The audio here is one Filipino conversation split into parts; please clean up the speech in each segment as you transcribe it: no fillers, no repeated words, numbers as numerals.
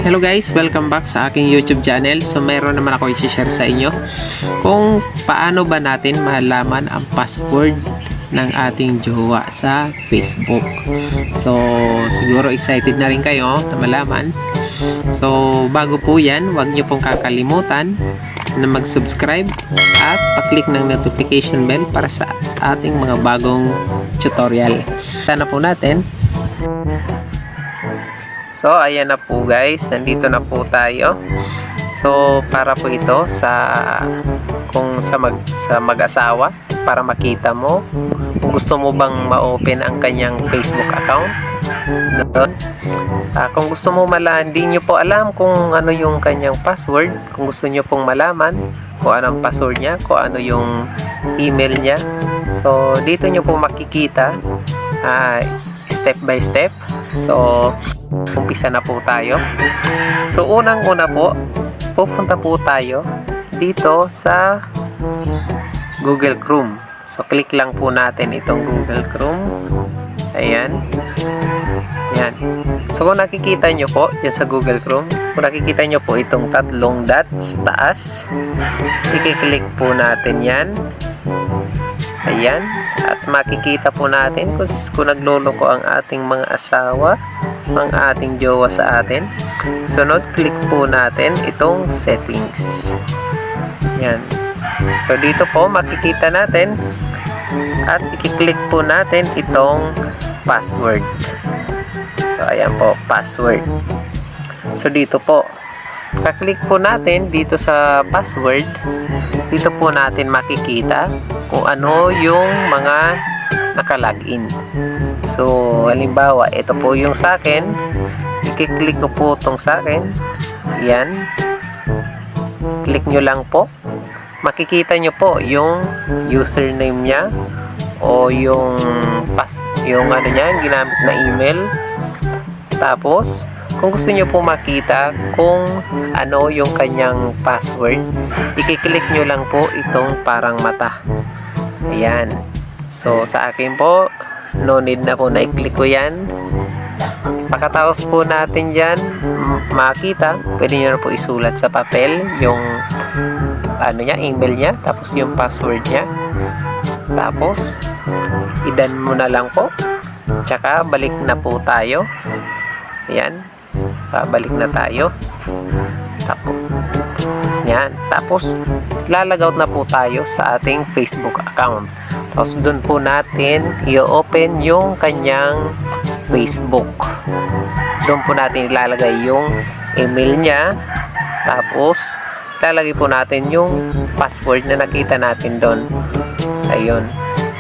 Hello guys, welcome back sa aking YouTube channel. So meron naman ako i-share sa inyo kung paano ba natin malaman ang password ng ating jowa sa Facebook. So siguro excited na rin kayo na malaman. So bago po yan, huwag nyo pong kakalimutan na mag-subscribe at pa-click ng notification bell para sa ating mga bagong tutorial. Sana po natin. So, ayan na po guys. Nandito na po tayo. So, para po ito sa mag-asawa para makita mo kung gusto mo bang ma-open ang kanyang Facebook account. Kung gusto mo hindi nyo po alam kung ano yung kanyang password, kung gusto nyo pong malaman kung anong password niya, kung ano yung email niya. So, dito nyo po makikita step by step. So, umpisa na po tayo. So unang-una po, pupunta po tayo dito sa Google Chrome. So click lang po natin itong Google Chrome. Ayan. Ayan. So kung nakikita nyo po yan sa Google Chrome, kung nakikita nyo po itong tatlong dot sa taas, i-click po natin yan. Ayan. At makikita po natin kung nagloloko ang ating mga asawa, ang ating jowa sa atin. Sunod, click po natin itong settings. Yan. So dito po makikita natin at i-click po natin itong password. So ayan po, password. So dito po kaklik po natin dito sa password. Dito po natin makikita kung ano yung mga naka-login. So, halimbawa, ito po yung sa akin. I-click ko po itong sa akin. Yan. Click nyo lang po. Makikita nyo po yung username niya o yung ano niya, ginamit na email. Tapos, kung gusto nyo po makita kung ano yung kanyang password, i-click nyo lang po itong parang mata. Ayan. So, sa akin po, no need na po na i-click ko yan. Pagkatapos po natin dyan makita, pwede nyo na po isulat sa papel yung ano niya, email niya, tapos yung password niya. Tapos, i-done mo na lang po. Tsaka, balik na po tayo. Ayan. Balik na tayo. Tapos, yan. Tapos, lalagaut na po tayo sa ating Facebook account. Tapos, dun po natin i-open yung kanyang Facebook. Doon po natin ilalagay yung email niya. Tapos, ilalagay po natin yung password na nakita natin doon. Ayun.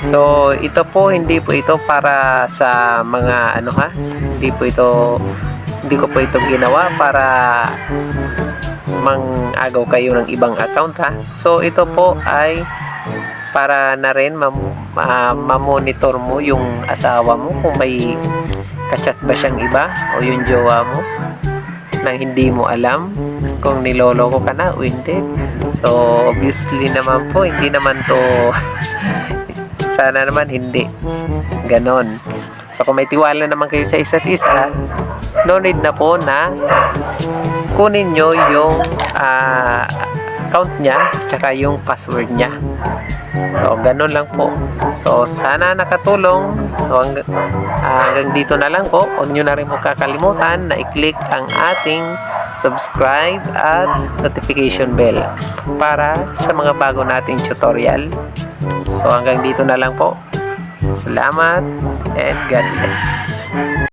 So, ito po, hindi po ito para sa mga hindi ko po ito ginawa para mang-agaw kayo ng ibang account ha. So ito po ay para na rin ma-monitor mo yung asawa mo kung may kachat ba siyang iba o yung jowa mo nang hindi mo alam kung niloloko ka na o hindi. So obviously naman po, hindi naman to sana naman hindi ganon. So kung may tiwala naman kayo sa isa't isa, no need na po na kunin nyo yung account niya tsaka yung password niya. So ganun lang po. So sana nakatulong. So hanggang dito na lang po. Huwag nyo na rin po kakalimutan na i-click ang ating subscribe at notification bell para sa mga bago nating tutorial. So hanggang dito na lang po. Salamat and God bless.